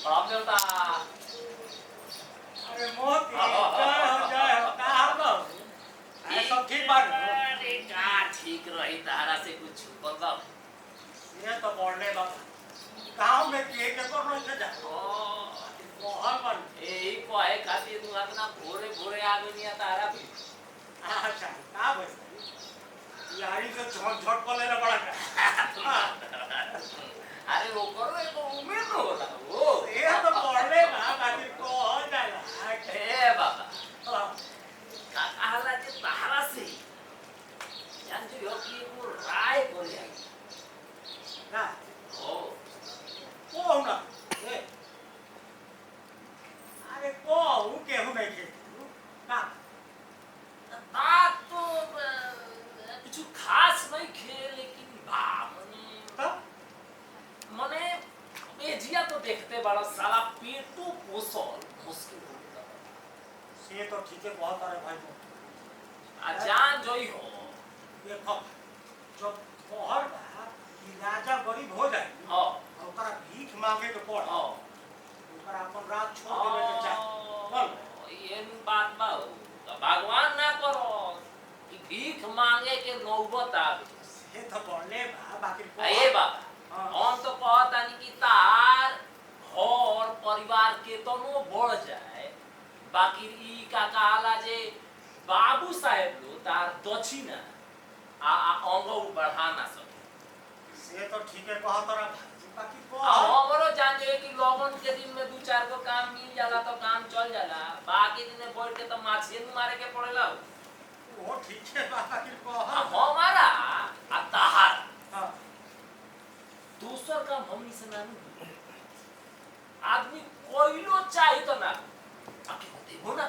प्रणाम देवता। अरे मोती जय हो का हाल बा? अरे सब ठीक बा? अरे का ठीक रही तारा से कुछ छुपल बा? ये तो बोलने बा गांव में के को रोज जा ओ बहुत बन यही कोए खातिर तू अपना भोरे भोरे आ गई तारा भी। अच्छा का बस यारी से झट को लेना पड़ा का अरे वो करो तो उम्मीद न होला वो ये तो बोलने बा बाकी को हो जाला ए बाबा का कहला जे तारा से जान जो यो की वो राय करे आई ना ओ को ना ए अरे को हूं के हूं नहीं के का बात तो कुछ खास नहीं खे लेकिन बा मने ये जिया तो देखते बड़ा साला पेटू पोसल मुश्किल हो गया से तो ठीक है बहुत सारे भाई को आ जान जोई हो देखो जब पहर बा कि राजा गरीब हो जाए हां ओकरा भीख मांगे के पड़ हां ओकरा अपन राज छोड़ देवे के चाही बोल ये बात बा भगवान ना करो कि भीख मांगे के नौबत आवे से तो बोलले बा बाकी ए बाबा हम तो कहतानी कि तार घर परिवार के तनो बढ़ जाए बाकी ई का कहला जे बाबू साहेब लो तार दक्षिणा आ अंगो बढ़ा ना सके से तो ठीक है कहा तोरा बाकी को हमरो जान जे कि लगन के दिन में दो चार गो काम मिल जाला तो काम चल जाला बाकी दिन में बैठ के तो माछिए मारे के पड़ेला वो ठीक है बाकी को हमारा आ ताहार हां दूसर काम हमनी से नानू आदमी कोइलो चाहिए तो ना आके देबो ना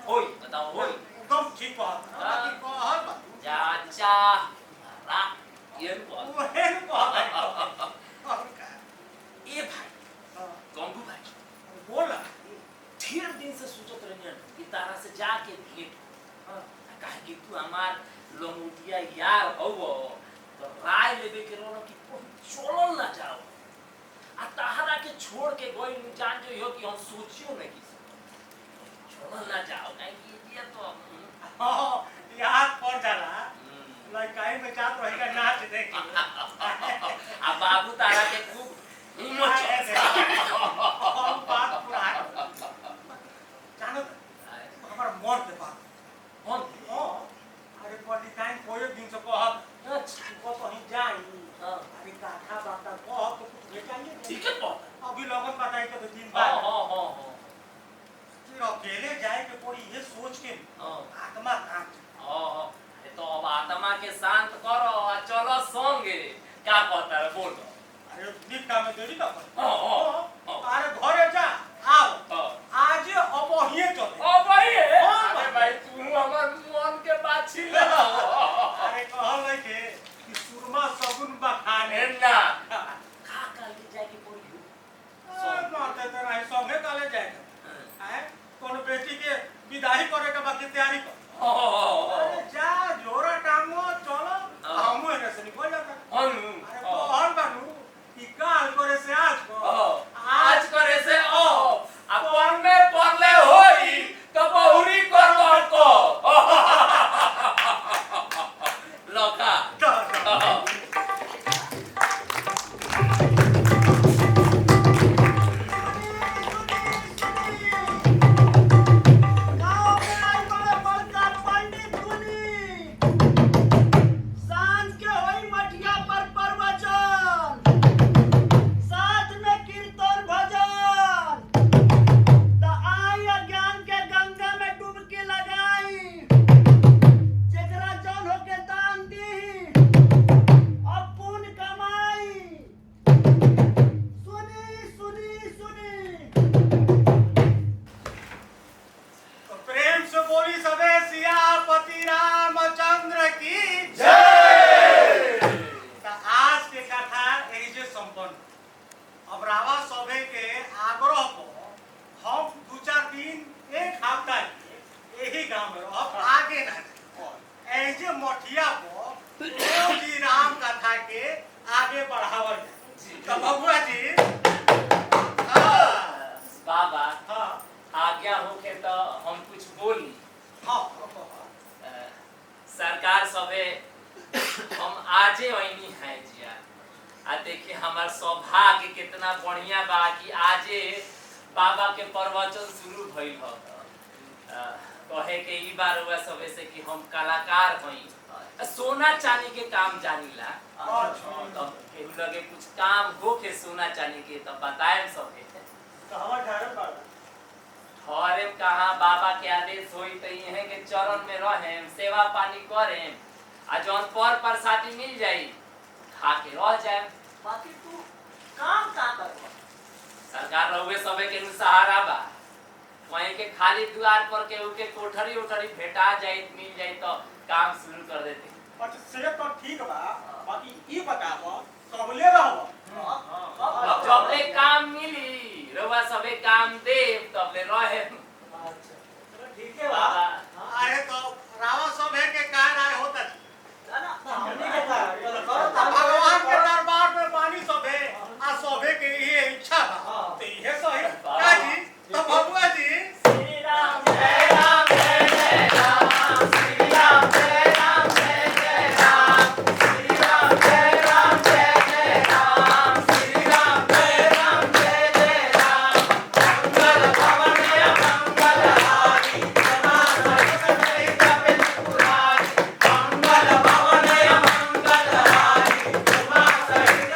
होई बताओ होई एकदम ठीक बात बाकी को हर बात चाचा रा ये को वो है को ए भाई गंगू भाई बोला ढेर दिन से सोचत रहनी कि तारा से जाके भेंट काहे कि तू हमार लंगोटिया यार हो तो राय लेबे के रोनो कि चलो ना जाओ आ ताहरा के छोड़ के गोई जान जो हो कि हम सोचियो नहीं कि चलो ना जाओ काहे कि ये तो हां याद पड़ जाला लड़काई में जात रहेगा नाच देख आ बाबू तारा के खूब हिम्मत हम बात पूरा जानो हमारा मर के बात कौन अरे पंडिताइन कोई दिन से कह को कहीं जाई अरे काथा बात कह तो कुछ भेटाइए ठीक है बात अभी लोगन बताई के दिन हां बाद हां हां फिर अकेले जाए के पड़ी ये सोच के आत्मा कांप हां तो अब आत्मा के शांत करो आ चलो संगे क्या कहता है बोल दो अरे निक काम में देरी का हां अरे घरे जा आओ आज अबहिए चले ओ भाई अरे भाई तू हमर मन के बात छीन ले अरे कहल है कि सुरमा सगुन बखाने ना का काल के जाके पड़ी सब मारते तो नहीं संगे काले जाएगा हैं कौन बेटी के विदाई करे के बाकी तैयारी कर अरे जा जोरा टांगो चलो हमू एने से निकल जाता हम अरे कहल बानू कि काल करे से आज को हमार सौभाग्य कितना बढ़िया बा कि आजे बाबा के प्रवचन शुरू भइल ह। कहे के ई बार हुआ सबे से कि हम कलाकार हई, सोना चांदी के काम जानीला। तब केहू लगे कुछ काम हो के सोना चांदी के तब बताएम सबे। कहवा ठहरम बाबा? ठहरे कहाँ, बाबा के आदेश होई त इहे के चरण में रहेम, सेवा पानी करेम, आ जौन पर प्रसादी मिल जाई खा के रह जाएम। बाकी तू काम का करबा? सरकार रहुए सबे के सहारा बा। वहीं के खाली द्वार पर के उके कोठरी उठरी भेटा जाए मिल जाए तो काम शुरू कर देते। अच्छा सेहत तो ठीक बा, बाकी ई बताव कबले रहब? जबले काम मिली रहुआ सबे काम दे तबले रहे। अच्छा ठीक है बा। अरे तो रावा सब है के कान आए होता ना हमनी के का भगवान के दरबार में पानी सब है आ सबे के ये इच्छा बा। तो ये सही का जी? तो बबुआ जी श्री राम जय राम जय जय राम, श्री राम जय राम जय जय राम, श्री राम जय राम जय जय राम, श्री राम जय राम जय जय राम। मंगल भवन मंगल हारी, जना सहित जपे पुरारी। मंगल भवन मंगल हारी, जना सहित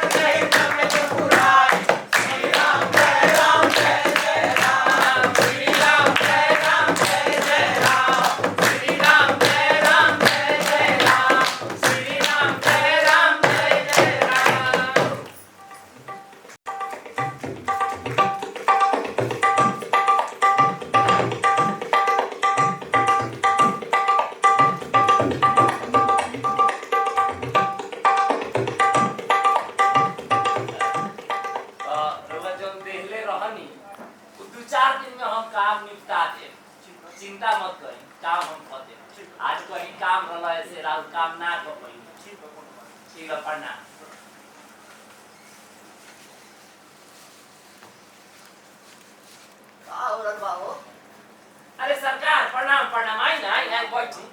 जपे पुरारी। श्री राम जय राम जय जय राम, श्री राम जय राम जय जय राम, श्री राम जय राम जय जय राम, श्री राम जय राम जय जय राम। रउआ जौन देहले रहनी उ 2-4 दिन में हम काम निपटा देब। चिंता मत करी, काम हम कर देब। आज कहीं काम रहला ऐसे राउर काम ना कर पाई। ठीक है, प्रणाम। का हो रहा बा हो? अरे सरकार प्रणाम प्रणाम, आई ना आई बैठी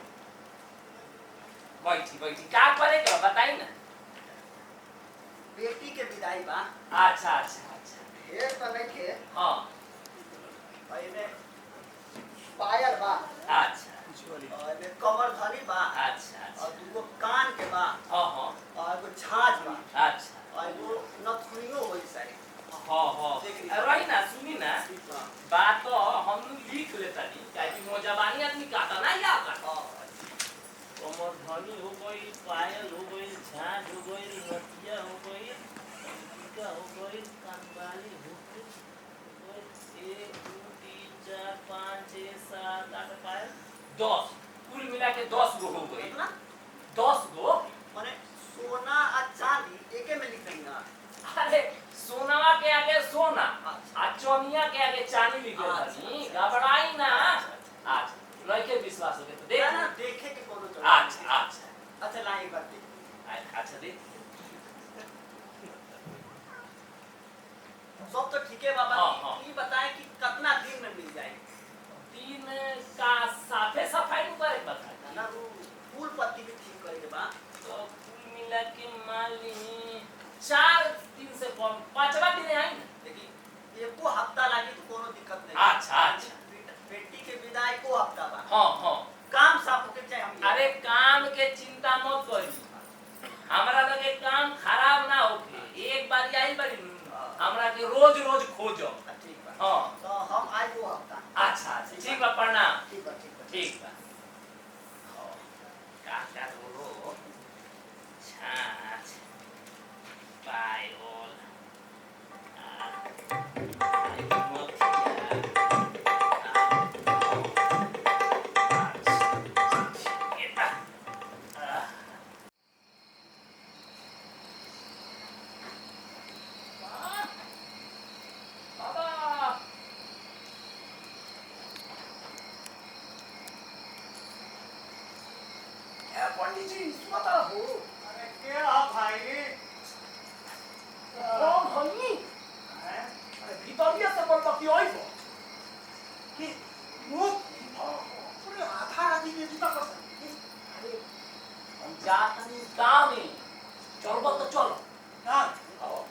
बैठी बैठी। का करे के बा, बताई ना। बेटी के विदाई बा। अच्छा अच्छा अच्छा। ढेर तो नहीं के हाँ भाई में पायल बा अच्छा और में कमर धनी बा अच्छा अच्छा। और दूगो कान के बा हाँ हाँ और एगो झांझ बा अच्छा। और एगो नथुनियो होई सारी। हाँ हाँ रही ना, सुनी ना हाँ। बात तो हम लिख लेतानी काहे मोजबानी आदमी काटा ना याद रखा। कमर धनी हो गई, पायल हो गई, झांझ हो गई, नथिया हो गई, टीका हो गई, कानवाली हो गई। 1 2 3 4 5 6 7 8 पायल 10, कुल मिला के 10 गो हो गई। कितना? 10 गो। माने सोना और चांदी एके में लिख ना? अरे सोनावा के आगे सोना आ चोनिया के आगे चांदी लिखे बानी, घबराई ना। आज लइके विश्वास हो गए तो देख ना ना। देखे के कोनो जरूरत अच्छा नहीं। अच्छा अच्छा ला एक बात देख। अच्छा देख। सब तो ठीक है बाबा। हाँ, हाँ। ये बताएं कि कितना दिन में मिल जाएगी? तीन का साफे सफाई में करे बता ना वो फूल पत्ती भी ठीक करे के बा। तो कुल मिला के मान ली 4 दिन से कम 5वां दिन आई ना। देखिए एको हफ्ता लागी तो कोनो दिक्कत नहीं। अच्छा अच्छा। बेटी के विदाई को हफ्ता बा। हाँ हाँ। काम साफ होके चाहिए हम। अरे काम के चिंता मत करी, हमरा लगे काम खराब ना होके। एक बार आई बारी हमरा के रोज रोज खोजो। ठीक बा। हाँ तो हम आज वो हफ्ता। अच्छा अच्छा ठीक बा, प्रणाम। ठीक बा ठीक बा। ठीक बा। का का बोलो छाछ पायल पंडित जी बता हो। अरे के हो भाई? कौन हनी? हैं? अरे भीतरिया से बोल बकी आइबो कि मुख पूरे आधा राती के जीता कर सकती। अरे हम जातनी गाँव में चलबो तो चलो। हां आओ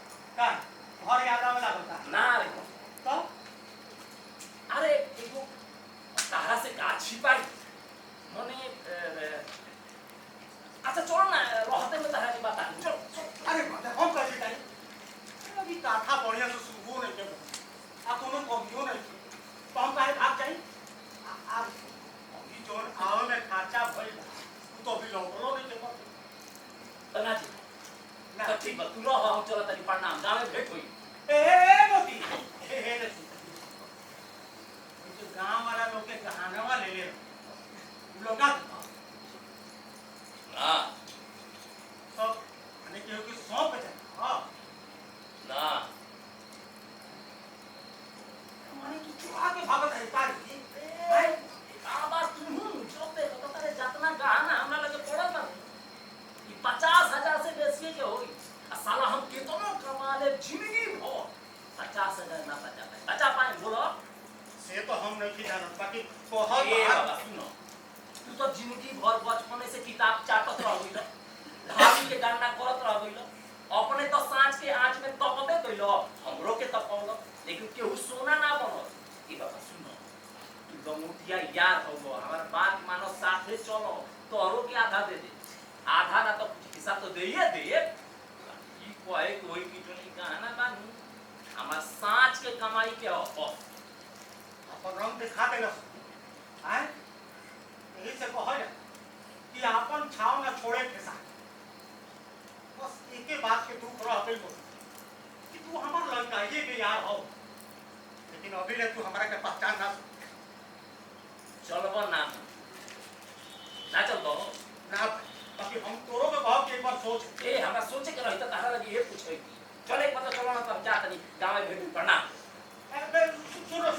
से ना बचा पाए बोलो। से तो हम नहीं जानत बाकी ए बहुत बाबा सुनो, तू तो जिंदगी भर बचपने से किताब चाटत रह गइल, भाभी के गन्ना करत रह गइल, अपने तो सांझ के आंच में तपबे कइल, हमरो के तपौल, लेकिन केहू सोना ना बनल। ए बाबा सुनो, तू गमुतिया यार हो, हमार बात मानो, साथे चलो, तोरो के आधा दे दे, आधा ना तो कुछ हिस्सा तो देइए दे। ई कोई कोई की तो नहीं कहना बानी, हमार सांझ के कमाई के हो अपन रंग दिखा देलस। हैं यही से कहल कि अपन छाव न छोड़े के साथ बस एके बात के दुख रह गइल कि तू हमार लड़का ये के यार हो, लेकिन अभी ले तू हमरा के पहचान ना चलबो ना ना चलबो ना बाकी हम तोरो के कहब कि एक बार सोच। ए हमरा सोचे के रही त तारा लगी ये पूछे की चल एक बार चलो ना तब जा तनी गांव में भेट पड़ना। अबे सुनो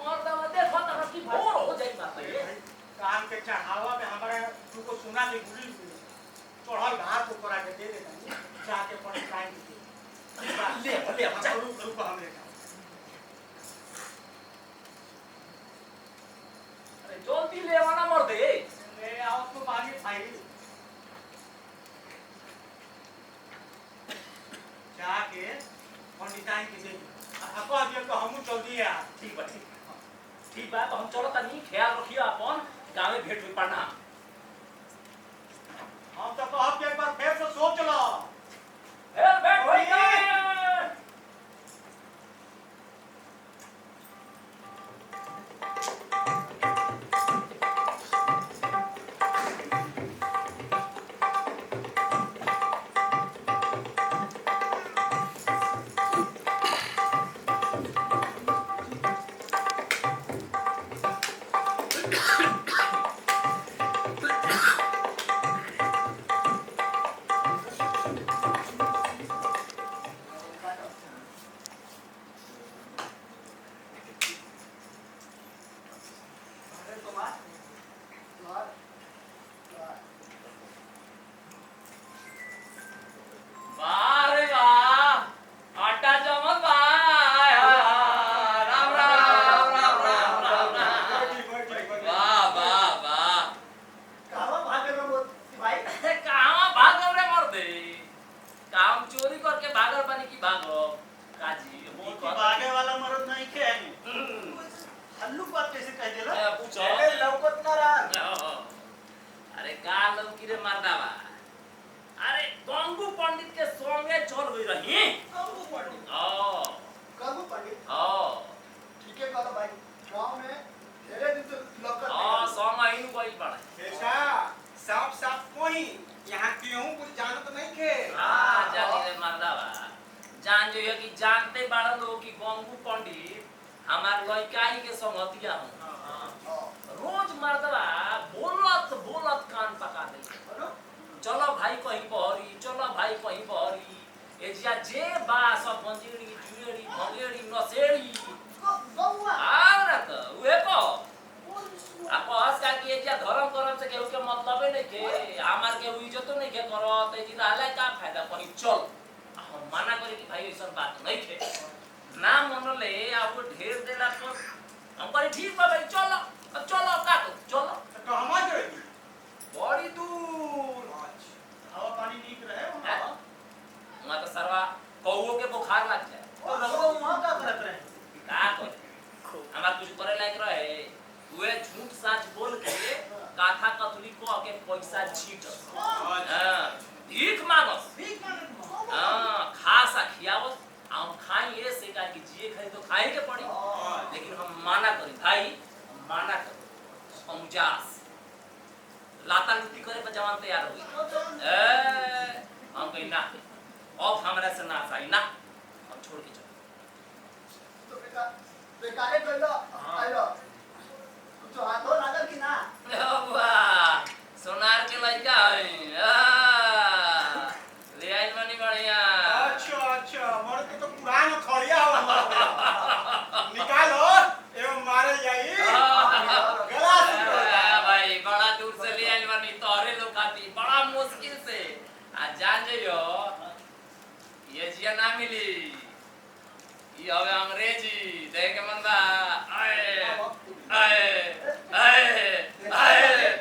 मार दवा देखो त की भोर हो जाई बात ये कान के चढ़ावा में हमारा तू को सुना नहीं भूली चढ़ल घाट को करा के दे देता जाके पड़े टाइम ले ले बचा रुक हम ले अरे जल्दी ले आना मर दे ले आओ तो पानी भाई जाके पंडिताई के दे आपको अभी तो हम चल दिए यार। ठीक बा तो हम चलो तनी ख्याल रखियो अपन गांव में भेट हुई पड़ना। हम तो कहब कि एक बार फिर से सोच लो। ए भेट होई गई। जानते बाड़ा लोग कि गंगू पंडित हमार लइकाई के संगतिया हो रोज मर्दवा बोलत बोलत कान पका दे चलो भाई कहीं बहरी चलो भाई कहीं बहरी एजिया जे बा सब पंजीरी जुएरी भंगेरी नसेड़ी आर त उहे को आ कहस का कि एजिया धर्म करम से केहू के मतलबे नहीं के हमार के इज्जत नहीं के करत एजी रहले का फायदा कहीं चल हम माना करे कि भाई ऐसा बात नहीं थे ना मनले आप ढेर देला पर हम करे ठीक बा भाई चलो चलो का चलो कहवा जाए बड़ी दूर हवा पानी नीक रहे वहां तो सरवा कौओ के बुखार लग जाए तो रगो वहां का करत रहे का करे हमार कुछ करे लायक रहे वे झूठ सच बोल के काथा कथली को के पैसा छीट हां भीख मांगस हां खासा खियावस हम खाई ये से का कि जिए खाई तो खाए के पड़ी लेकिन हम माना करी भाई हम माना करी समझास लाता लुटी करे पर जवान तैयार हो गई ए हम कहीं ना अब हमरा से ना सही ना हम छोड़ के चलो तो बेकारे कर लो आयो तो हाथों लागल कि ना वाह सोनार के लइका है ले आई मनी बढ़िया अच्छा मोर के तो पुराना खड़िया हो निकालो एवं मारे जाई गला भाई बड़ा दूर से ले आई मनी तोरे लोग खाती बड़ा मुश्किल से आ जान जइयो ये जिया ना मिली ये हवे अंग्रेजी देख के मंदा आए आए आए आए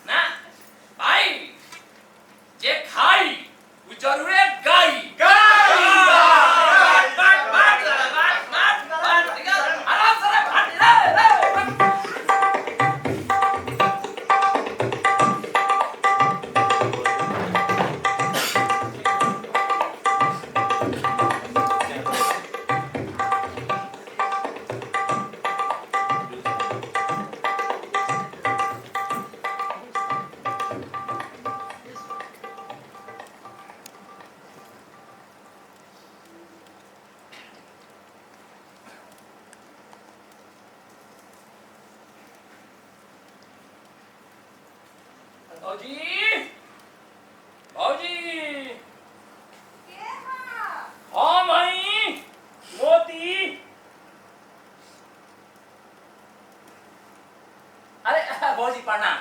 ना भाई जे खाई वो जरूरे गाई आराम से भौजी भौजी हाँ भाई मोती अरे भौजी प्रणाम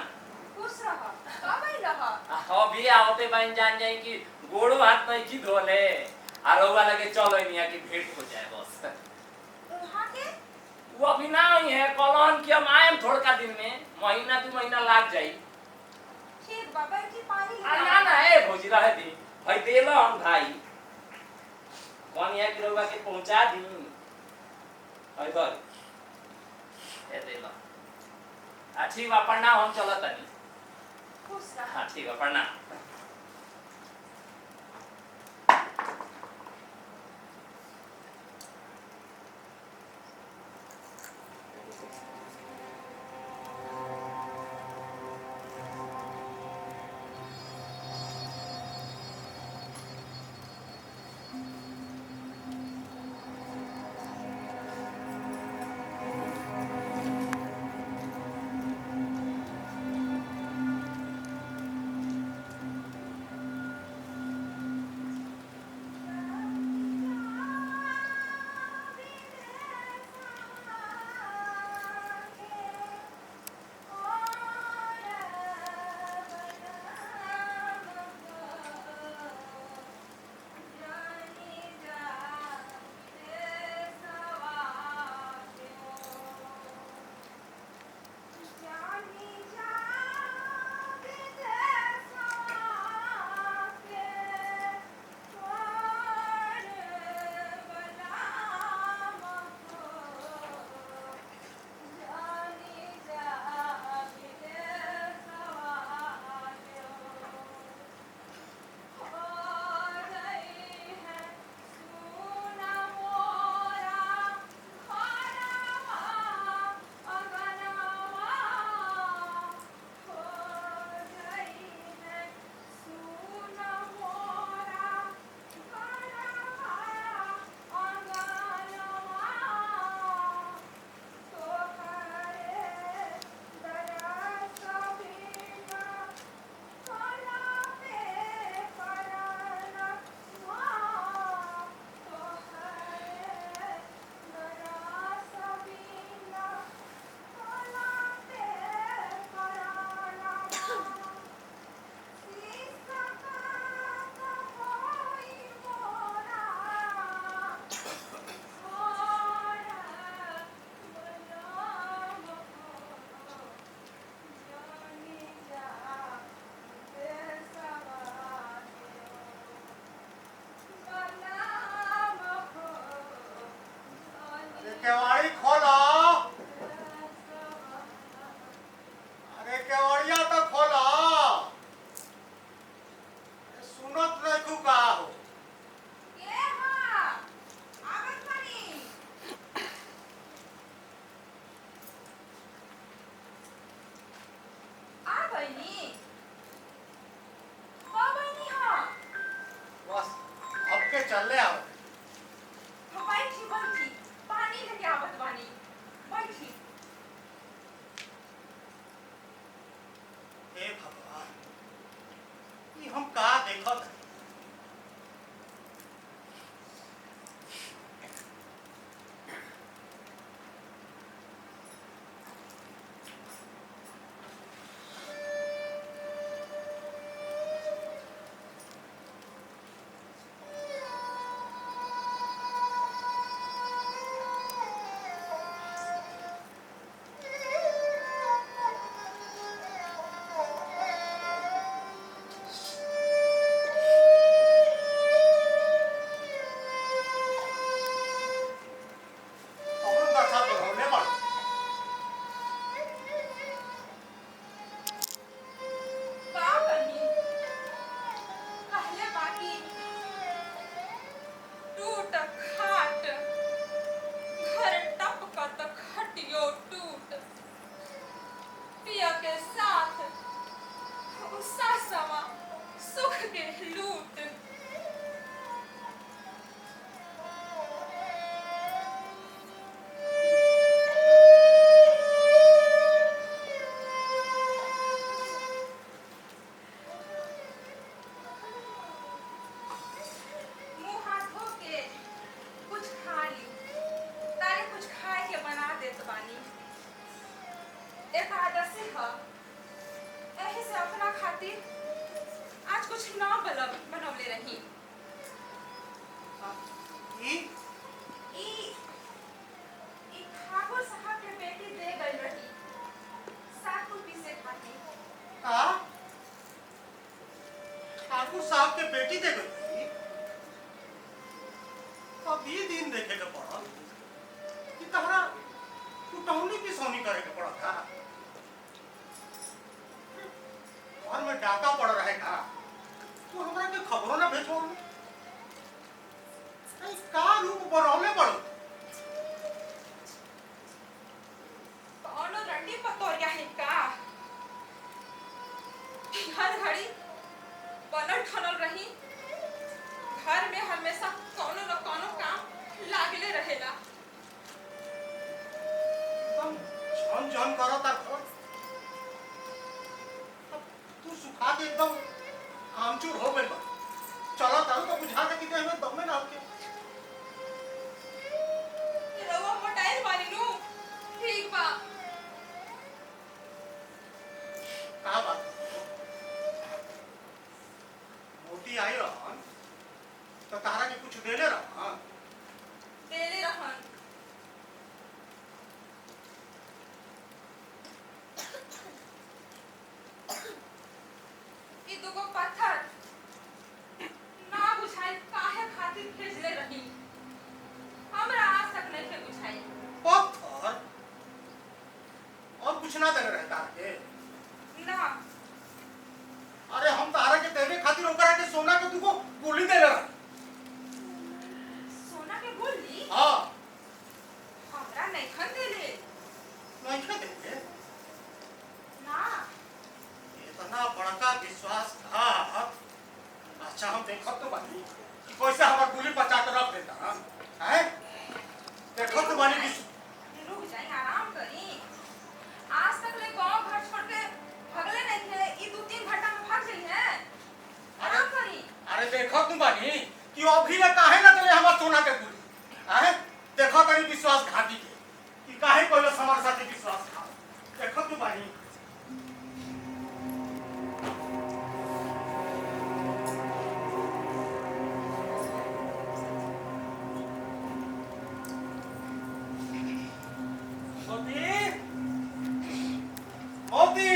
हाँ भी आवते बहन जान जाए कि गोड़ो हाथ नहीं की धोले और रउआ लगे चलो नहीं कि भेंट हो जाए बस वो अभी ना ही है कॉलोन की हम आए थोड़ा दिन में महीना 2 महीना लाग जाई ना ए भौजी रहे दी भाई देलो हम भाई कौन है कि रउआ के पहुंचा दी भाई तो ए देलो ठीक बा प्रणाम हम चलत तनी हाँ ठीक है प्रणाम प्रतिदिन देखे के पड़ल कि तहरा कुटौनी पिसौनी करे के पड़ा था। घर में डाका पड़ रहेगा तो हमरा के खबरों ना भेजो। का रूप बनौले पड़ो कौनो रंडी पतोरिया है का हर घड़ी बनल ठनल रही घर में हमेशा कौनो न कौनो काम लागले रहेला। एकदम झन झन करता घर। तू सुखा के एकदम आमचूर हो गई बा। चला तारू तो बुझा दे कि देह में दम में ना होके। रउआ मोटाइल बानी नु ठीक बा। का बात मोटी आई रहन तो तारा के कुछ देले रहन। देले रहन ई दुगो पत्थर ना बुझाई काहे खातिर भेजले रही हमरा आज तक नहीं बुझाई। पत्थर और कुछ ना देले रहे तारा के। ना अरे हम तारा के देवे खातिर ओकरा के सोना के दुगो गोली देले रहे। सोना के गोली हां हमरा नहीं खन देले। नहीं खा देले। ना इतना बड़का विश्वासघात। अच्छा हम देखत तो बानी कि कैसे हमार गोली बचा के रख देता हैं। देखत तो बानी कि रुक जाई आराम करी। आज तक ले गांव घर छोड़ के भगले नहीं थे ई 2-3 घंटा में भाग गई है। आराम करी। अरे देखत तो बानी कि अभी ले काहे ना देले हमार सोना के गोली हैं। देखत बानी विश्वासघाती के कि काहे कोई हमारे साथ विश्वासघात। देखत तो बानी मोती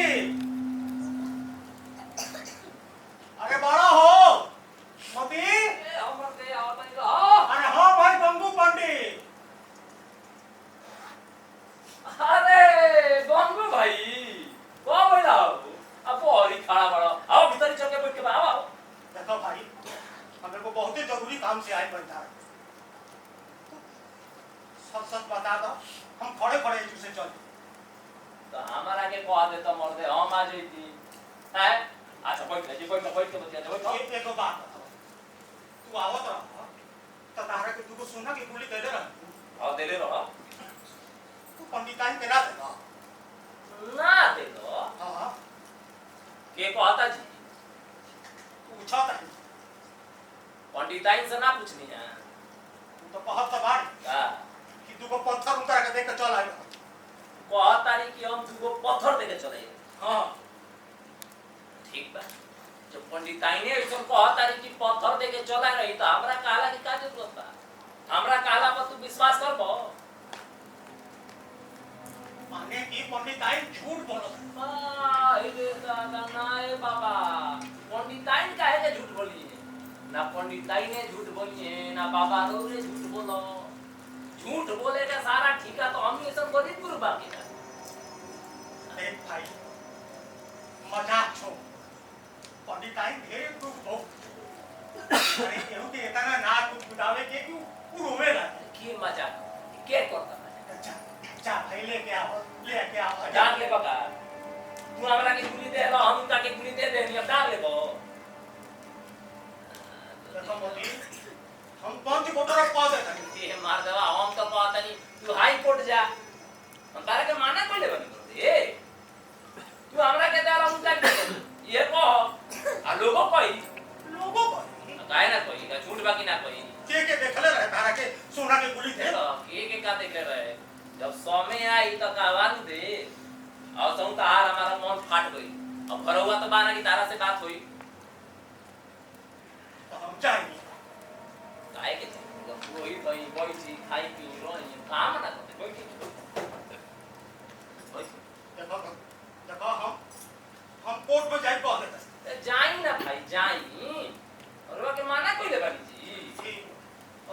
अरे बड़ा हो मोती। अरे हाँ भाई गंगू पंडित। अरे गंगू भाई कौन बोला अब और ही खड़ा बड़ा आओ भीतर ही चल के बैठ के आओ। देखो भाई हमें को बहुत ही जरूरी काम से आए बनता है। सच सच बता दो हम खड़े खड़े एक से चल। तो हमारा के कह दे तो मर दे हम आ जईती है। अच्छा बैठ ले बैठ के बतिया दे बैठ। एक बात बताओ तू आवत रह तो तारा के दुगो सोना के गोली दे दे रहा। और देले रहो तू पंडिताइन के ना देगा। ना दे दो हां के कहता जी पूछा था पंडिताइन से ना पूछनी है। तू तो बहुत सवार का कि दुगो पत्थर उतार के देख के चल आएगा। कहता नहीं कि हम तुमको पत्थर देके चले। हां ठीक बा जब पंडिताइने ऐसा कहता नहीं कि पत्थर देके चला रही तो हमरा कहला की का जरूरत बा। हमरा कहला पर तू विश्वास करबो। माने की पंडिताइन झूठ बोलत है। इले दादा नाए बाबा पंडिताइन काहे के झूठ बोली है। ना पंडिताइने झूठ बोली है ना बाबा रे झूठ बोलो। झूठ बोले का सारा ठीका तो हम ये सब गरीब गुरबा के ना। देख भाई मजाक छोड़। पंडिताइन ढेर दुख भोग। अरे केहू के इतना ना कुछ बुदावे के क्यों रोवे लगे। की मजाक के करता है। अच्छा जा भाई लेके आओ डाल ले बाबा। तू हमरा के गुली दे रहा हम ताके गुली दे देनी अब डाल ले बो। देखो मोदी हम पंच को तरफ पा देता है। ये मार देवा हम तो पता नहीं तू हाई कोर्ट जा। हम तारे के माना कोई ले बनी कर दे। तू हमरा के दारा हम ताके ये को आ लोगो कोई काहे ना कोई का झूठ बाकी ना कोई। के देखले रहे तारा के सोना के गुली दे। के का देख रहे जब समय आई तो कहवान दे और सौ तार हमारा मन फाट गई। अब घरवा तो बाना की तारा से बात हुई तो हम जाएंगे काहे के जब वही भाई बैठी खाई पी रोई काम ना करते बैठी देखो देखो हम कोर्ट में जाए कह देते जाई ना भाई जाई और के माना कोई ले बानी जी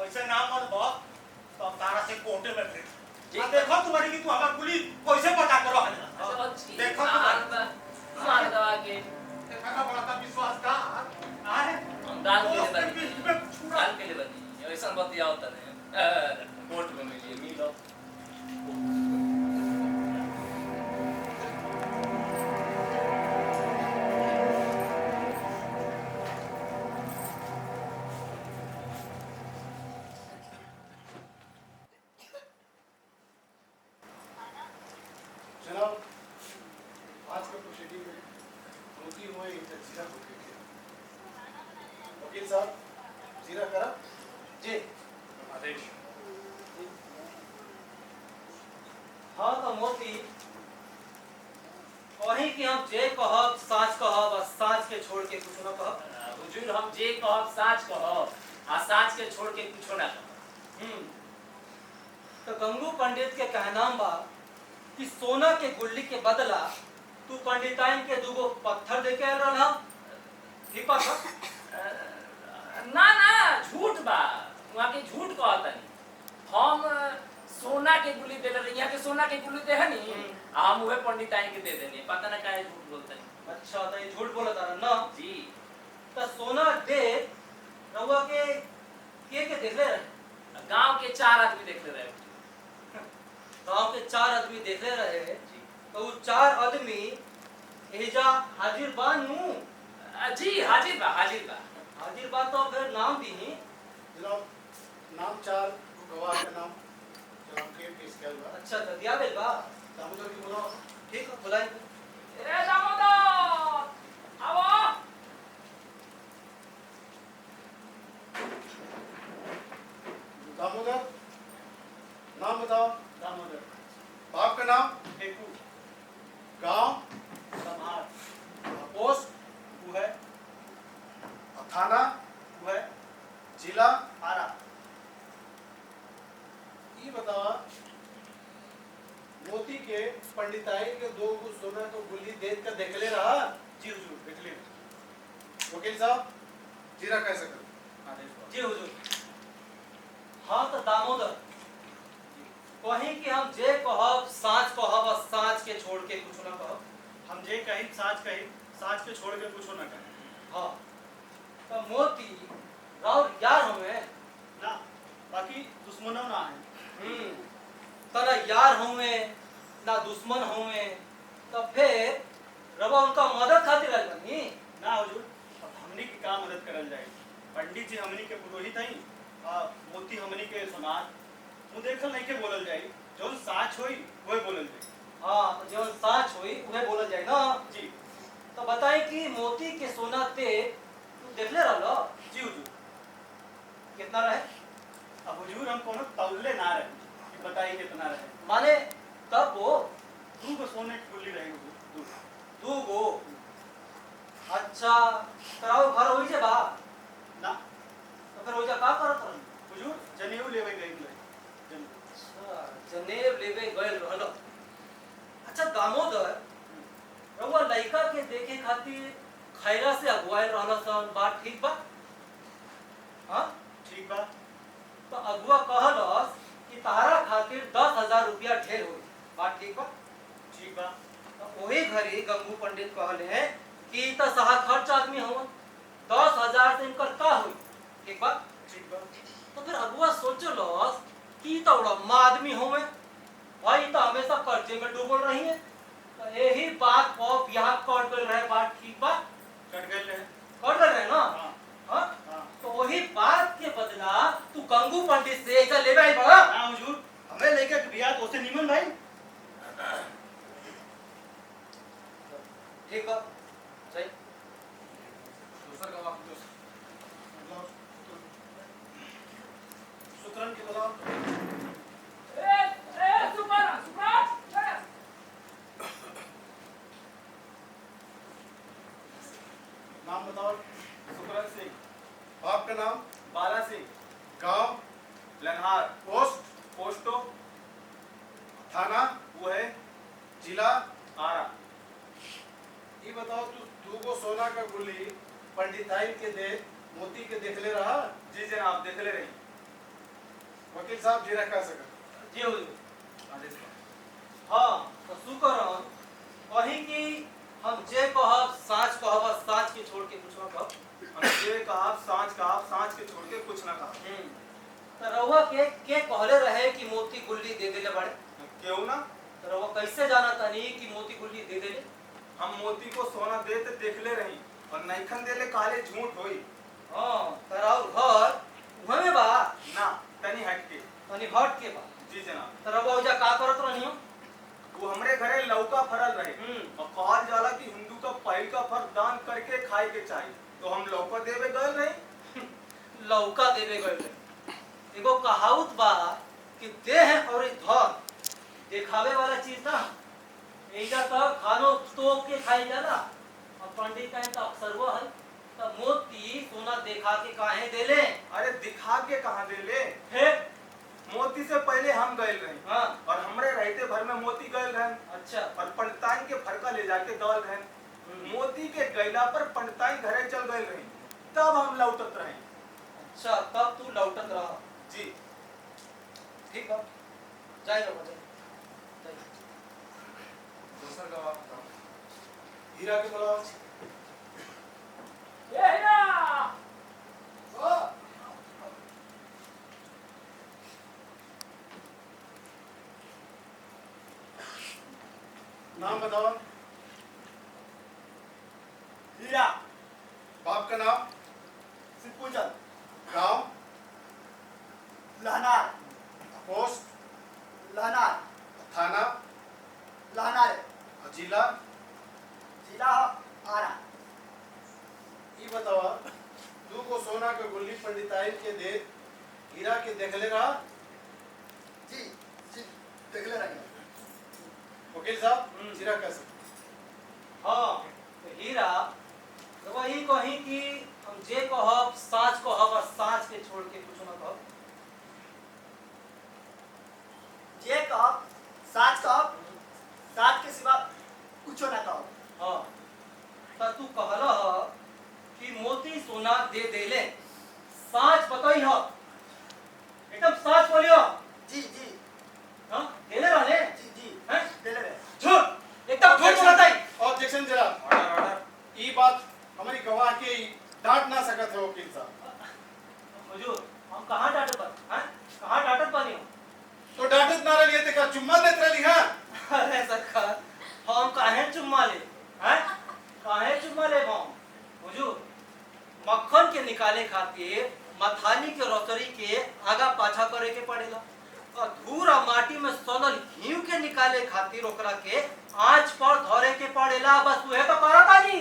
ऐसे ना मत बहुत से कोर्टे में भेज जी। देखो तुम्हारी कि तू हमार कुली कैसे बचा करो है देखो मार दवा के देखा बड़ा का विश्वासघात आए हम दाल के दोस्त के लिए बीच में छुरा दाल के लिए बनी ऐसा बतिया होता है कोर्ट में मिलो जनाब, आज के प्रोसीडिंग में मुद्दी हुए जीरा हो गई है। वकील साहब, जीरा करा? जी आदेश हाँ तो मोती वही कि हम जे कहब साच कहब और साच के छोड़ के कुछ न कहब। हुजूर हम जे कहब साच कहब आ साच के छोड़ के कुछो ना कहब तो गंगू पंडित के कहना बा कि सोना के गुल्ली के बदला तू पंडिताइन के दूगो पत्थर दे के रहल ठीक बा ना ना झूठ बा वहाँ के झूठ कहतनी हम सोना के गुली दे रहे यहाँ के सोना के गुली दे है नी हम उहे पंडिताइन के दे देनी पता ना काहे झूठ बोलतनी अच्छा तो ये झूठ बोला तारा ना जी तो सोना दे रउआ के देखले रहे गांव के 4 आदमी देख ले रहे गांव के 4 आदमी देखले रहे जी तो वो 4 आदमी एजा हाजिर बा नू जी हाजिर बा हाजिर बा तो फिर नाम दी जनाब, नाम 4 गवाह का नाम जनाब के पेश किया हुआ। अच्छा तो दिया बेल बा दामोदर की बुलाओ। ठीक है बुलाई ए दामोदर आओ दामोदर, नाम बताओ। दामोदर बाप का नाम? टेकू गांव? समार पोस्ट? वो है थाना? वो है जिला? आरा ये बताओ, मोती के पंडिताई के 2 गो सोना को गुल्ली देख कर देखले रहा? जी हुजूर देख ले वकील साहब, जीरा कैसे करें? आदेश जी हुजूर हाँ तो दामोदर कहीं कि हम जे कहब साच कहब और साच के छोड़ के कुछ न कहब। हम जे कहीं साच के छोड़ के कुछ ना करें हाँ तो मोती राउर यार हमें ना बाकी दुश्मनों ना है तना यार हमें ना दुश्मन हमें तो फिर रवा उनका मदद खातिर आइल बनी ना हुजूर अब हमनी की का मदद करल जाए पंडित जी हमनी के पुरोहित हई आ मोती हमनी के समाज मु देखल नहीं के बोलल जाई जौन साच होई वही बोलल जाई हाँ तो जो साच हुई उन्हें बोला जाए ना। जी तो बताई कि मोती के सोना ते तू देखले रहलो जी हुजूर कितना रहे अब हुजूर हम कोनो तौले ना रहे कि बताई कितना रहे माने तब वो 2 को सोने की गुल्ली रही हुजूर 2 दू गो अच्छा कराओ घर होई जे बा ना तो फिर होजा का करत रहल हुजूर जनेऊ लेवे गई रहे जनेऊ अच्छा जनेब लेवे गइल रहलो। अच्छा दामोदर रउआ लइका के देखे खातिर खैरा से अगुवाइल रहलो सन बात ठीक बा हाँ ठीक बा तो अगुआ कहलस कि तारा खातिर 10,000 रुपया ढेर होई बात ठीक बा ठीक बा तो वही घड़ी गंगू पंडित कहले कि त सहा खर्च आदमी हवन 10,000 से इनकर का होई ठीक बा ठीक बा तो फिर अगुआ सोचलस कि त उड़म्मा आदमी होवे भाई तो हमेशा कर्जे में डूबल रही है तो यही बात पर ब्याह कर गइल रहे बात ठीक बा कट गए रहे कर गइल रहे ना हां हाँ हां तो वही बात के बदला तू गंगू पंडित से ऐसा लेवे आई बड़ा ना हुजूर हमें लेके बियाह तो से निमन भाई ठीक बा सही दूसरा गवाह बुलाओ। शुक्रन की बुलाओ। नाम बताओ। शुक्रन सिंह बाप का नाम? बाला सिंह गांव? लनहार पोस्ट? पोस्टो थाना? वो है जिला? आरा ये बताओ, तू 2 गो सोना का गुल्ली पंडिताई के दे मोती के देखले रहा? जी जनाब देख ले रही वकील साहब, जीरा कैसे कर? जी हुजूर। आदेश बा। हाँ तो शुक्र कहीं कि हम जे कहब साँच कहब साँच के छोड़ के कुछ ना कहब। हम जे कहब सांच के छोड़ के कुछ ना कहब। तो रउआ के कहले रहे कि मोती गुल्ली दे देले बाड़े? क्यों ना? तो रउआ कैसे जाना तानी कि मोती गुल्ली दे देले? हम मोती को सोना देते देखले रही और नैखन देले काले झूठ होई। हाँ तो राउर घर उहाँ में बा? ना तनी हट के। तनी हट के बा। जी जनाब। तो रउआ ओइजा का करत रहनी हो? वो हमरे घरे लौका फरल रहे और कहल जाला कि हिंदू का पहिल का फल दान करके खाए के चाहिए, तो हम लौका देवे गए रहे। लौका देवे गए रहे। एगो कहावत बा कि देह और धन दिखावे वाला चीज ना। एजा तो खानो तो के खाई जाला और पंडित कहे तो अक्सर वो है तो मोती सोना देखा के काहे देले? अरे दिखा के कहाँ देले? फिर मोती से पहले हम गए रहे हाँ और हमरे रहते भर में मोती गए रहे अच्छा और पंडिताइन के फरका ले जाके दल रहे। मोती के गैला पर पंडिताइन घरे चल गए रहे, तब हम लौटत रहे। अच्छा तब तू लौटत रहा। जी ठीक है जाए रहो जाए। दूसरा गवाह बताओ। हीरा के बुलाओ। ए हीरा नाम बताओ। हीरा बाप का नाम? सिपुजन गांव? लहनार पोस्ट? लहनार थाना? लहनार जिला? जिला आरा। ई बतावा तू को सोना के गुल्ली पंडिताइन के दे हीरा के देखले रहा? जी जी देखले रहे। वकील साहब जीरा कैसे? हाँ तो हीरा तो वही कही कि हम जे कहब साँच कहब और साँच के छोड़ के कुछ ना कहब। जे कहब साच कहब, साच के सिवा कुछो ना कहब। हाँ तो तू कहला कि मोती सोना दे देले साँच बताई हो एकदम साँच बोलियो। जी जी हाँ देले रहले जी जी हैं? देले रहे। झूठ एकदम झूठ बोलता है। ऑब्जेक्शन जरा। ई बात हमारी गवाह के डांट ना सकत है वकील साहब। हुजूर हम कहाँ डांटत बा? हैं? कहाँ डांटत बानी हो? तो डांटत ना रही है का चुम्मा देत रही हां? अरे सरकार हम काहे चुम्मा ले? हैं? काहे चुम्मा ले हम? हुजूर मक्खन के निकाले खातिर मथानी के रोसरी के आगा पाछा करे के पड़ेला और धूर और माटी में सनल घीव के निकाले खातिर ओकरा के आंच पर धरे के पड़ेला। बस उहे तो करत आनी।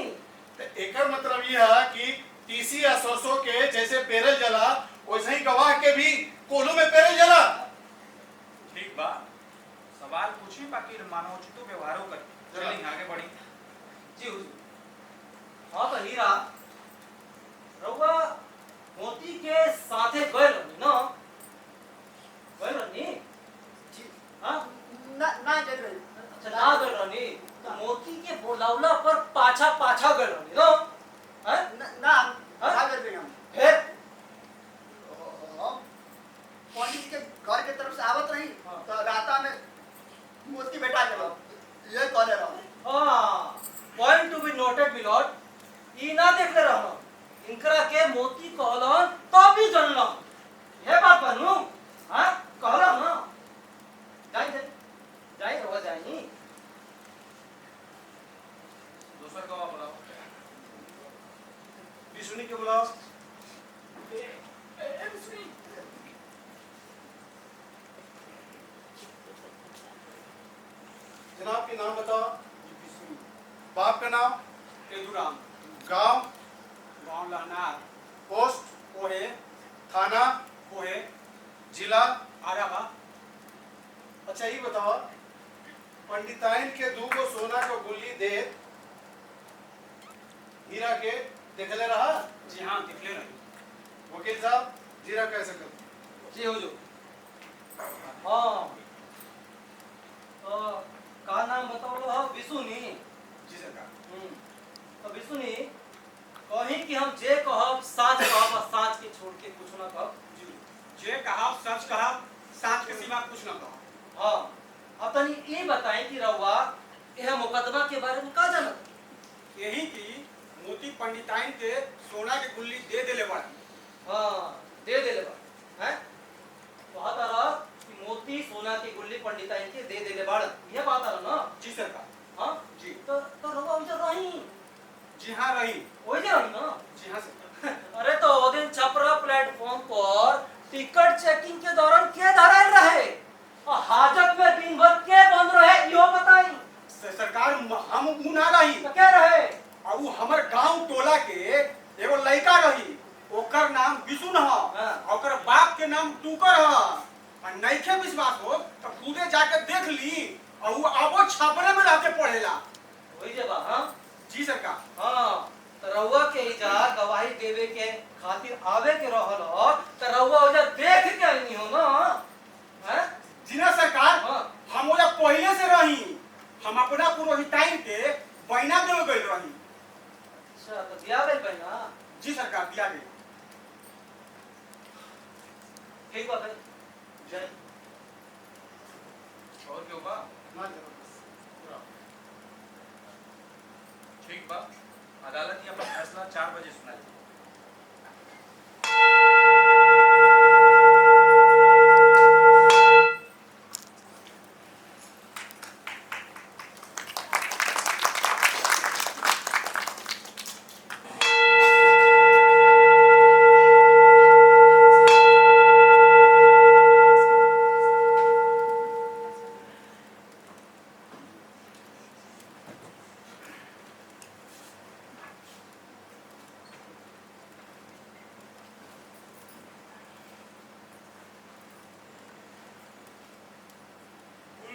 तो एकर मतलब ये है कि तीसी या सरसों के जैसे पेरल जला वैसे ही गवाह के भी कोल्हू में पेरल जला। ठीक बा, सवाल पूछी बाकी मानवोचित व्यवहारों कर चलिए आगे बढ़ी। जी हुजूर। हाँ तो हीरा रउआ मोती के साथे गए रहनी ना? गए रहनी? जी हाँ ना ना देख रहे। अच्छा ना गए रहनी तो मोती के बोलावला पर पाछा पाछा गए रहनी ना? हैं? ना हाँ? ना कर रहे हम। फिर पंडित के घर के तरफ से आवत रही हाँ। तो राता में मोती बेटा चलो ये कहले रहो। हाँ point to be noted milord. ई ना देखले रहना इनकरा के मोती कहलन तब भी जानलन। ये बात बनू हाँ कहला ना जाई जाई जाई रवा जाई। दूसरा गवाह बुलाओ। विष्णु के बुलाओ। जनाब के नाम बताओ। बाप का नाम? केदुराम, गांव? गांव लहनार, पोस्ट? पोहे, थाना? पोहे, जिला? आराबा। अच्छा ये बताओ पंडिताइन के दू को सोना को गुल्ली दे हीरा के देखले रहा? जी हाँ दिखले रही। वकील साहब जीरा कैसे कर? जी हुजूर। हाँ तो का नाम बताओ लो हाँ विष्णुनी। जी सरकार। तो विष्णुनी कहीं कि हम जे कहब साँच कहब और साँच के छोड़ के कुछ ना कहब। जी जे कहा सच कहा साथ के सिवा कुछ न कहो। हाँ, अब तनी ये बताएं कि रउआ यह मुकदमा के बारे में का जानत? यही की मोती पंडिताइन के सोना के गुल्ली दे देले बड़ा। हाँ, दे देले बा। हैं? बात आ रहा कि मोती सोना की गुल्ली पंडिताइन के दे देले बाड़। यह बात आ रहा ना? जी सरकार। हाँ? जी। तो रउआ उधर रही। जी हाँ रही। वही रही ना? जी हाँ सरकार। अरे तो वो दिन छपरा प्लेटफॉर्म पर टिकट चेकिंग के दौरान के धराए रहे और हाजत में दिन भर के बंद रहे, यो बताई। सरकार हम ऊ ना रही। तो क्या रहे? और ऊ हमर गांव टोला के एगो लड़का रही, ओकर नाम विष्णु ह। हाँ। ओकर बाप के नाम टूकर ह। और नइखे विश्वास हो तो खुदे जाके देख ली। और ऊ आबो छापरे में रहके पढ़ेला। वही जब हाँ? जी सरकार। हाँ, तो रउआ के इजा गवाही देवे के खातिर आवे के रहल हो, तो रउआ उजा देख के आईनी हो ना? हैं? जी ना सरकार। हाँ। हम ओजा पहले से रही। हम अपना पुरोहिताइन के बहिना देवे गइल रही। अच्छा, तो दिया गइल बहिना? जी सरकार दिया गई। ठीक बा भाई। जय। और क्यों बा? ना जरूर। ठीक बा, अदालत ये अपना फैसला 4 बजे सुनाई।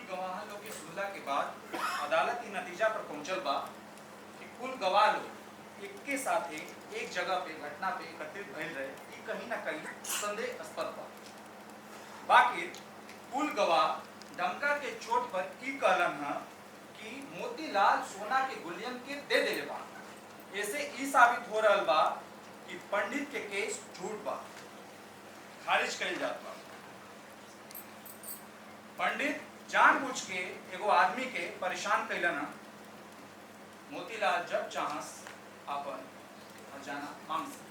गवाह लोग के सुनला के बाद अदालत ई नतीजा पर पहुंचल बा कि कुल गवाह लोग एक के साथ एक जगह पे घटना पे एकत्रित भइल रहे, ई कहीं ना कहीं संदेहास्पद बा। बाकी कुल गवाह डमका के चोट पर ई कहलन ह कि मोतीलाल सोना के गुलियन के दे देले बा। ऐसे ई साबित हो रहल बा कि पंडित के केस झूठ बा, खारिज कइल जात बा। पंडित जानबूझ के एगो आदमी के परेशान कैलन। मोतीलाल जब चाहस अपन खजाना मांग सके।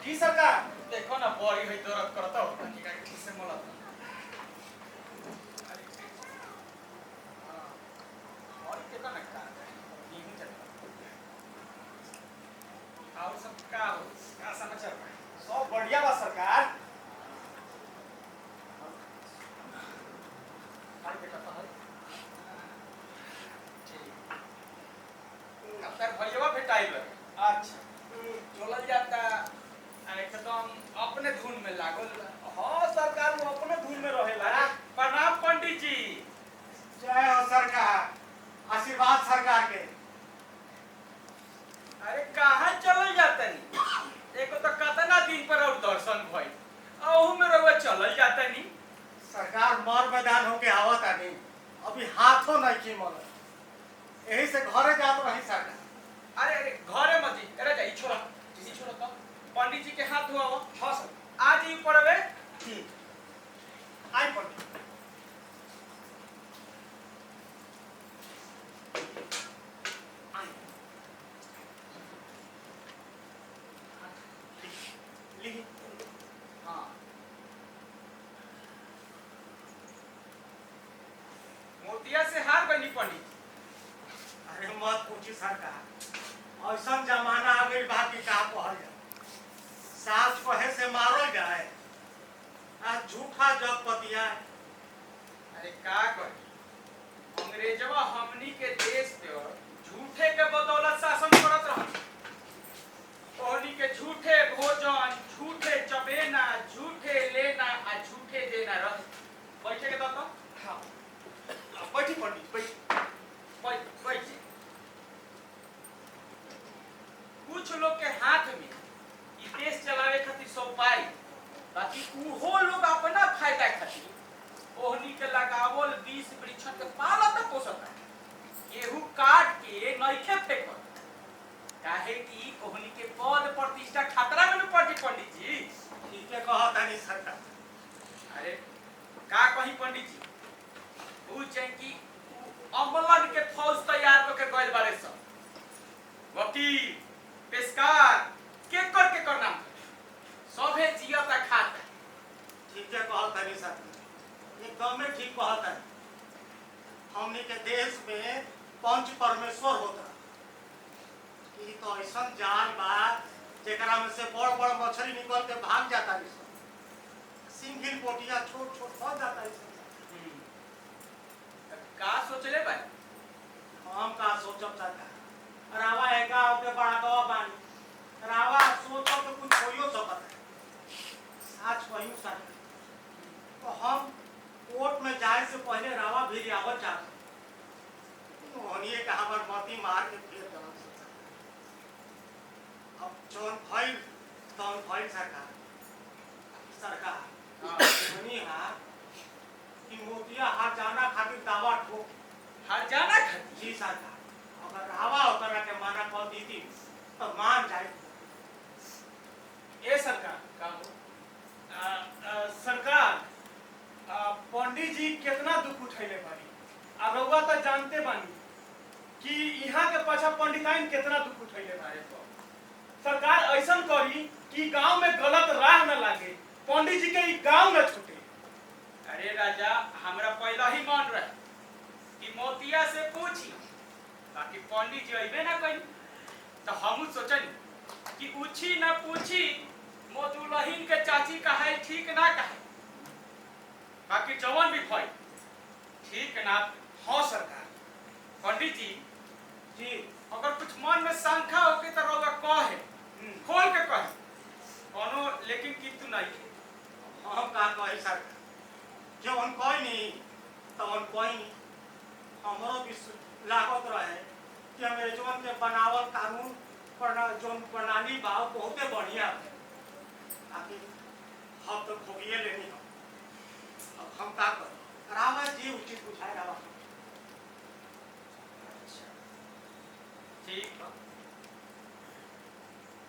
जी सरकार। देखो ना बड़ी है दर्द करता हो कि का किससे मोला। और कितना ना का नहीं चलता। और सब का समाचार बा? सब बढ़िया बा सरकार। हाय बेटा तो हाय। ठीक। अब तक भैया भेटाइल बा। अच्छा। चलल जाता एकदम अपने धुन में लागल। हाँ सरकार वो अपने धुन में रहेला। प्रणाम पंडित जी। जय हो सरकार। आशीर्वाद सरकार के। अरे कहाँ चलल जातनी? एको तो कतना दिन पर और दर्शन भइल। अहू में रउआ चलल जातनी। सरकार मर मैदान होके आवत आनी। अभी हाथों नहीं की मन। यही से घरे जात रही सरकार। अरे अरे घरे मत जी। अरे जा छोड़ा। छोड़ा तो पंडित जी के हाथ धोआओ। हाँ सर। आज ही पड़वे। ठीक। आई पंडित। हाँ। मोतिया से हार बनी पंडित। अरे मत पूछ पहुंची सरकार। ऐसा जमाना आ गई बा कि का कहल जाए, साच कहे से मारल जाए आ झूठा जग पतिया। अरे का करी, अंग्रेजवा हमनी के देश पे झूठे के बदौलत शासन करत रहल। ओहनी के झूठे भोजन, झूठे चबेना, झूठे लेना आ झूठे देना रह। बैठे के दत। हाँ बैठी पंडित बैठ। बैठे। कुछ लोग के हाथ में ई देश चलावे खातिर सौ पाई, बाकी उहो लोग अपना फायदा खातिर ओहनी के लगावल 20 वृक्ष के पालत पोसत। गेहूं काट के नइखे फेंकत, काहे कि ओहनी के पद प्रतिष्ठा खतरा में पड़ी। पंडित जी ठीक है कहत हनी सरकार। अरे का कही पंडित जी, पूछे कि अमलन के फौज तैयार करके गइल बारे सब, वकील, पेशकार, केकर नाम सभे जियता खाता। ठीक है कहत हनी सरकार, एकदम में ठीक कहत हनी। हमनी के देश में पंच परमेश्वर होता, ई तो ऐसा जाल बा जेकरा में से बड़ बड़ मछली निकल के भाग जाता है। सिंगिल पोटिया छोट छोट हो जाता है। का सोचले भाई? हम का सोचब सरकार, रावा है गाँव के बड़ा गवा बानी, रावा सोचो तो कुछ होइयो सकता है। साच कहियो सरकार, तो हम कोर्ट में जाए से पहले रावा भी आवत चाहते, होनिए के हमर मती मार के फेर देना। अब जौन भइल तौन भइल सरकार। सुनी हा कि मोतिया हार जाना खातिर दावा ठोक। हर जाना खातिर जी सरकार, अगर रावा ओकरा के माना कह दीदी तो मान जाए। ए सरकार का हो? सरकार पंडित जी कितना दुख उठैले बानी, आ रउआ तो जानते बानी कि यहाँ के पाछा पंडिताइन कितना दुख उठैले बारे। सरकार ऐसा करी कि गांव में गलत राह न लागे, पंडित जी के ई गांव न छूटे। अरे राजा, हमरा पहला ही मन रहे कि मोतिया से पूछी, बाकी पंडित जी अइबे ना कहीं, तो हमू सोचनी कि पूछी ना पूछी मोतुलहीन के चाची कहे ठीक ना कहे, बाकी जवन भी भई ठीक ना। हाँ सरकार। पंडित जी जी अगर कुछ मन में शंका होके तो रउआ कहे, खोल के कहे, कोनो लेकिन किंतु नहीं। हम का कही सरकार, जौन कोई नहीं तौन कोई नहीं। हमरो भी लागत रहे कि अंग्रेजों के बनावल कानून जौन प्रणाली बा बहुते बढ़िया है, ताकि हम तो भोगिए लेनी हो। अब हम का करें, रावा जी उचित बुझाए रावा। ठीक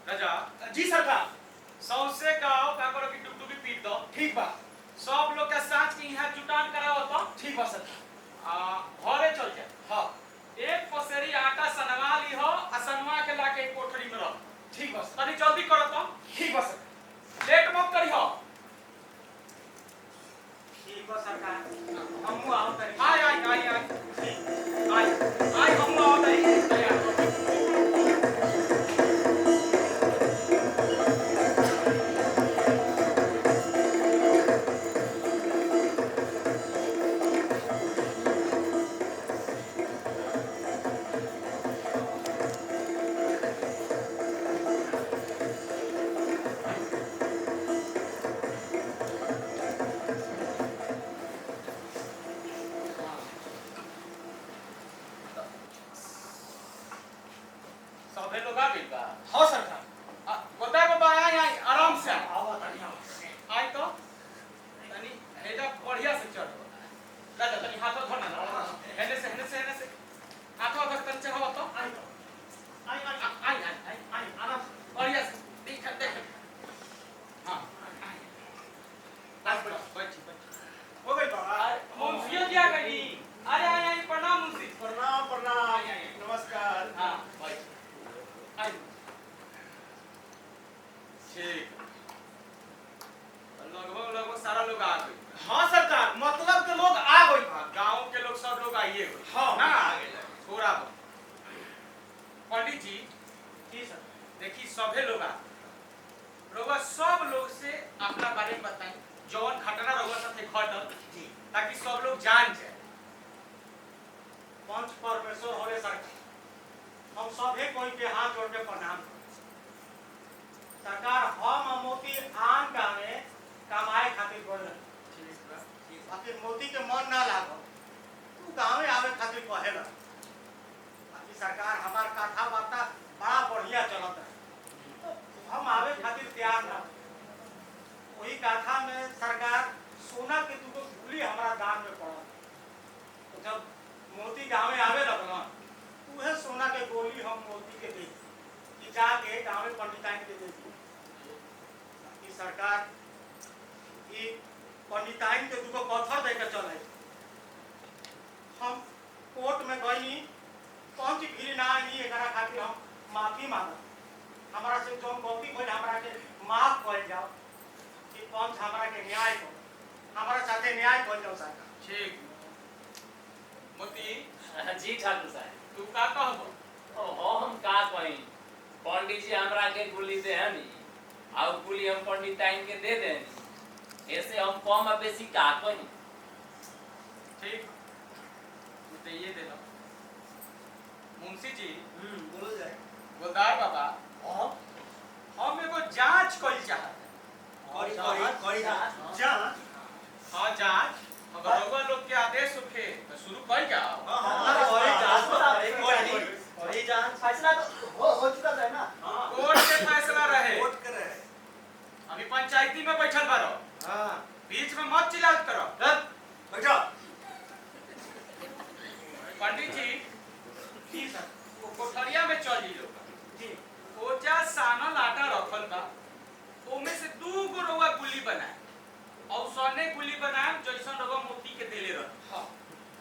राजा जी सरकार। सौसे गाँव का करो कि डुबडुबी पीट दो। ठीक बा। सब लोग के साथ के यहाँ जुटान कराओ तो ठीक बा सरकार। घरे चल जाए। हाँ एक पसेरी आटा सनवा ली हो, सनवा के लाके कोठरी में रख। ठीक बा सर। तनी जल्दी करो तो। ठीक बा सर। लेट मत करी हो। ठीक बा सरकार, हमू आओ तरी। आय आय आय आय ठीक। आय आय हम आओ तरी तैयार हो। सबे लोग आ गइल बा। हाँ सरकार। बताए बाबा, आय आय आराम से आय। आओ तरी आओ। आय तो तनी हेजा बढ़िया से चढ़। राजा तनी हाथ धर ना। हेने से हाथ धर तनी चढ़ाओ तो। आई तो आई आई आय आय आय आई आराम से। बढ़िया से देख देख। हां बैठ बैठ बैठ। हो गई बा। मुंशियो क्या करी? अरे आय आय प्रणाम मुंशी। प्रणाम प्रणाम। आय, आय। नमस्कार। हां बैठ। आय जी जी सर। देखी सभे लोग रउआ सब लोग से अपना बारे में बताई जौन घटना रउआ साथे घटल जी। ताकि सब लोग जान जाए। पंच परमेश्वर होले सरकार, हम सभी कोई के हाथ जोड़ के प्रणाम करते। सरकार हम और मोती आन गाँव में कमाए खातिर गए रहे, बाकी मोती के मन ना लागल, तू गाँव में आवे खातिर कहेला। बाकी सरकार हमार कथा वार्ता बड़ा बढ़िया चलत है, तो हम आवे खातिर तैयार ना। वही कथा में सरकार सोना के दुगो गुली हमारा दान में पड़ा, तो जब मोती गाँव में आवे लगल उहे सोना के गोली हम मोती के दी कि जाके गाँव में पंडिताइन के दे दी। कि सरकार ई पंडिताइन के दुगो पत्थर दे के चले। हम कोर्ट में गई पंच भी ना आई, एकरा खातिर हम माफी मांगब। हमारा से जो गलती भइल हमरा के माफ कर जाओ, कि पंच हमरा के न्याय करो, हमारा साथे न्याय कर जाओ सरकार। ठीक मोती जी ठाकुर साहब, तू का कहबो? ओहो हम का कहीं, पंडित जी हमरा के गुली दे हनी और गुली हम पंडिताइन के दे देनी, ऐसे हम कम और बेसी का कहीं। ठीक तू तो ये दे लो। मुंशी जी बोल जाए। गोलदार बाबा हम एगो जांच कइल चाहत जांच। हाँ जांच अगर रउआ लोग के आदेश होखे तो शुरू कर जाओ। फैसला तो हो चुका है ना। कोर्ट के फैसला रहे, अभी पंचायती में बैठल बारो, बीच में मत चिल्लात करो। बैठो। पंडित जी जी सर। वो कोठरिया में चल जी जी। ओजा सानल आटा रखल बा, ओमे से 2 गो रउआ गुली बनाए और सने गुली बनाए जैसन रउआ मोती के देले रह। हाँ।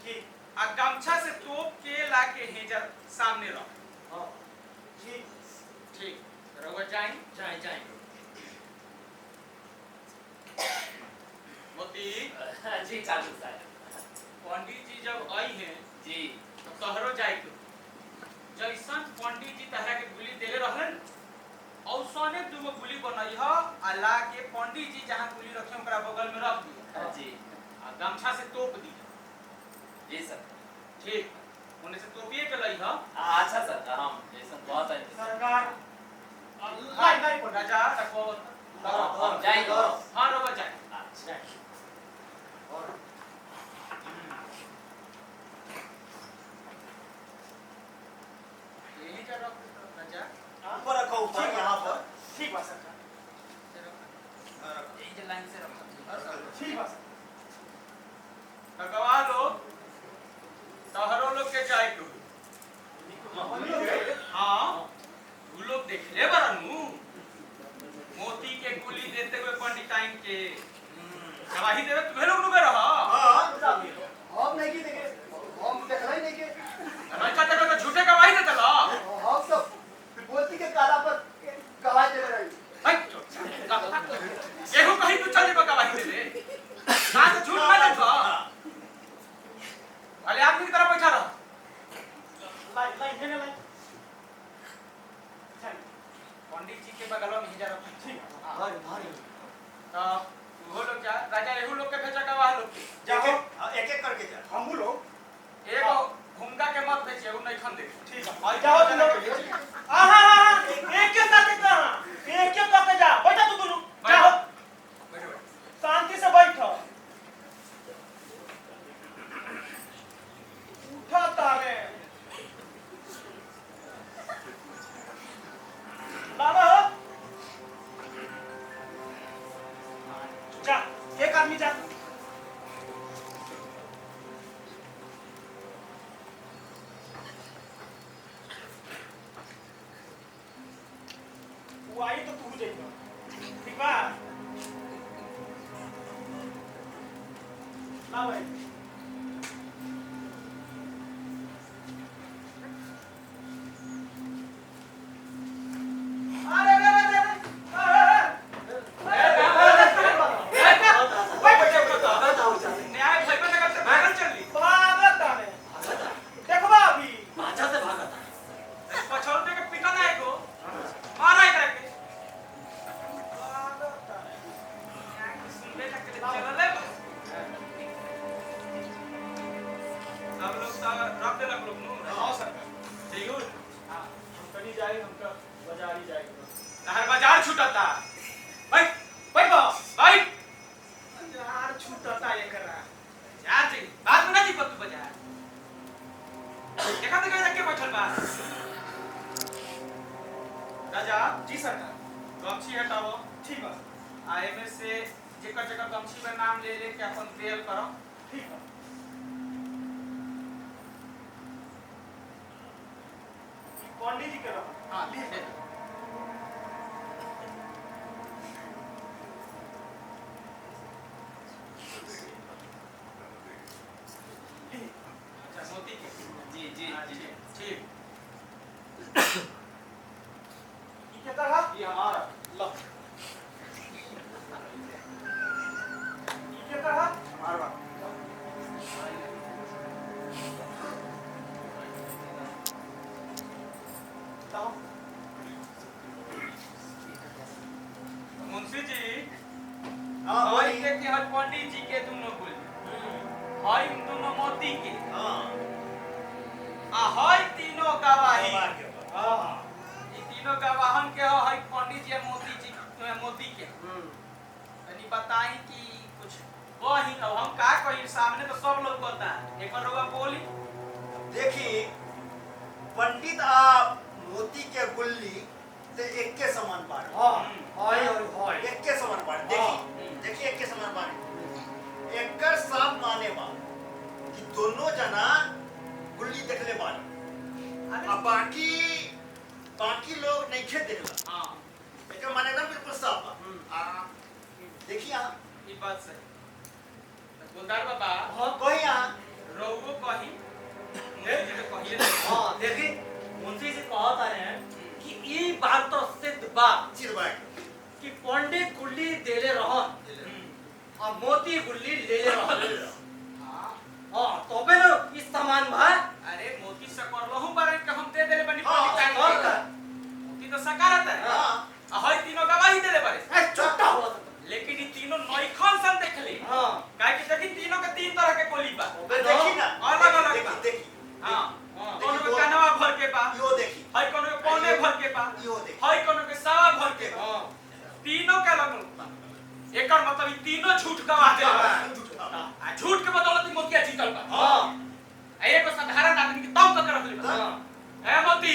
जी। आ गमछा से तोप के लाके हेजर सामने रख। हाँ। जी। ठीक रउआ जाई जाए मोती। जी ठाकुर साहब। पंडित जी जब आई हैं जी तो तोहरो जाए के जैसन पंडित जी तहरा के गुली देले रहलन और सने 2 गो गुली बनई ह अल्लाह के पंडित जी जहां गुली रखे ओकरा बगल में रख दिया जी। आ गमछा से तोप दी। जी सर। ठीक ओने से तोपिए के लई ह। अच्छा सर, हम जैसन बहुत है सरकार। राजा रखो हम जाए। हां रउआ जाए। अच्छा यही जा रख राजा। ऊपर रखो, ऊपर यहाँ पर। ठीक बा सरकार। यही जे लाइन से रखो। ठीक बा सर। भगवा लोग तहरो लोग के जाए के हाँ तू लोग देखले बरनु मोती के गुली देते हुए पंडिताइन के गवाही देवे तुम्हें लोग नुबे रहा। हम नहीं की देखे, हम देखले नहीं के, अच्छा तक तो झूठे गवाही देते ला। हम सब बोलती के काला पर गवाही दे रही। भाई एहू कहीं तू चल जेबा गवाही देवे ना तो झूठ मत था। अरे आदमी की तरह बैठा रहा। लाइन हेने लाइन। पंडित जी के बगल में हिजा रखा। ठीक। भारी भारी तो वो लोग जा राजा एहू लोग के भेजा गवाह लोग के जाओ। एक-एक करके जा। हम लोग एगो घुमका के मत भेजिए वो नहीं खन दे। ठीक है। और जाओ तुम लोग एक के साथ इतना एक एक करके जा। बैठा तू दोनों। जाओ। बैठो शांति से बैठो। उठा तारे। बाबा जा, एक आदमी जा। वो आई तो तू जाइए, ठीक बा? ला भाई। न्याय भाई पे करते भागल चली भागत आने। देखबा अभी। भाषा से भागता है। पछौटे के जाए हमका बाजार ही जाएगा। हर बाजार छूटता। बैठ बैठ बैठ। बाजार छूटता एकरा। बाजार जी बात में ना जी तू बाजार। देखा देखा के बैठल बा। राजा जी सरकार गमछी हटाओ। ठीक बा। आए में से जेकर जेकर गमछी में नाम ले ले के अपन तेल करो। ठीक बा। पंडित जी के रहो। हाँ ले ले। अच्छा मोती के। जी जी जी ठीक। ये क्या था? ये हमारा लो। ये क्या था? हमारा। मुंशी जी हाँ हई भाई के हर पंडित जी के दोनों कुल हई दोनों मोती के हाँ आ हई तीनों गवाही हाँ ई तीनों गवाहन के हई पंडित जी मोती के तनी बताई कि कुछ वही अब हम का कही सामने तो सब लोग बोलता है एक बार रउआ बोली देखी पंडित आ मोती के गुल्ली से एक के समान बार हाय और हाय एक के समान बार देखी देखी एक के समान बार एकर साफ माने बा कि दोनों जना गुल्ली देखले बार आ बाकी बाकी लोग नहीं खे देखला हां एकर माने एकदम बिल्कुल साफ बा आ देखी हां ई बात सही गोदार बाबा हां कोई हां रउओ कही मुझे तो कहिए हाँ देखी मुंशी जी कहत आ रहे हैं कि ई बात तो सिद्ध बा चिरबा कि पंडित गुल्ली देले रहन और मोती गुल्ली लेले रहन हाँ तबे न इस सामान बा अरे मोती से कर लहू बारे के हम दे देले बनी हाँ, पंडित और का? मोती तो सकारत है हां हई तीनों गवाही देले बारे ए छोटा हुआ था लेकिन ई तीनों नौखन सन देखली हाँ काहे कि देखी तीनों के तीन तरह के कोली बा देखी ना अलग अलग देखी बा देखी हां हाँ कोनो के कनवा भर के बा यो देखी हई कोनो के पौने भर के बा यो देखी हई कोनो के सवा भर के बा हाँ तीनों के अलग बा एकर मतलब ई तीनों झूठ गवाह देले बा आ झूठ के बदौलत ई मोतिया जीतल बा हाँ आ एगो साधारण आदमी के दम तक रख ले बा हाँ ए मोती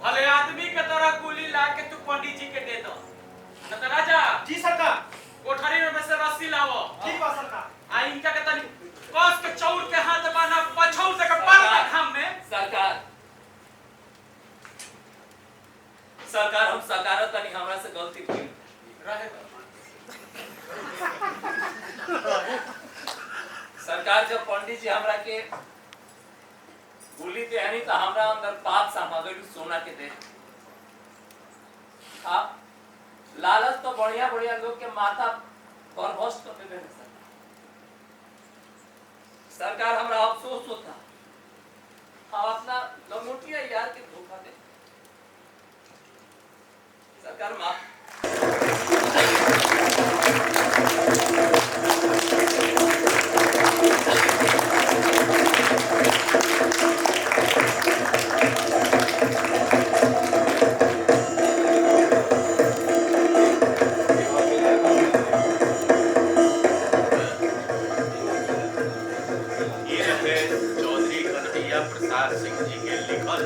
भले आदमी के तरह कुली ला के तू पंडित जी के दे दो न तो राजा जी सरकार कोठरी में से रस्सी लावो ठीक बा सरकार आ इनका के तनी कस के चौर के हाथ बाना पछौ से के पर के खाम में सरकार हम सकारत तनी हमरा से गलती भइल रहे सरकार जब पंडित जी हमरा के गुल्ली देहनी तो हमरा अंदर पाप समा गइल सोना के दे आप लालच तो बढ़िया बढ़िया लोग के माथा बर्भस्त कर देबे सरकार हमरा अफसोस होता हम अपना लंगोटिया यार के धोखा दे सरकार माफ ये रहे चौधरी कन्हैया प्रसाद सिंह जी के लिखल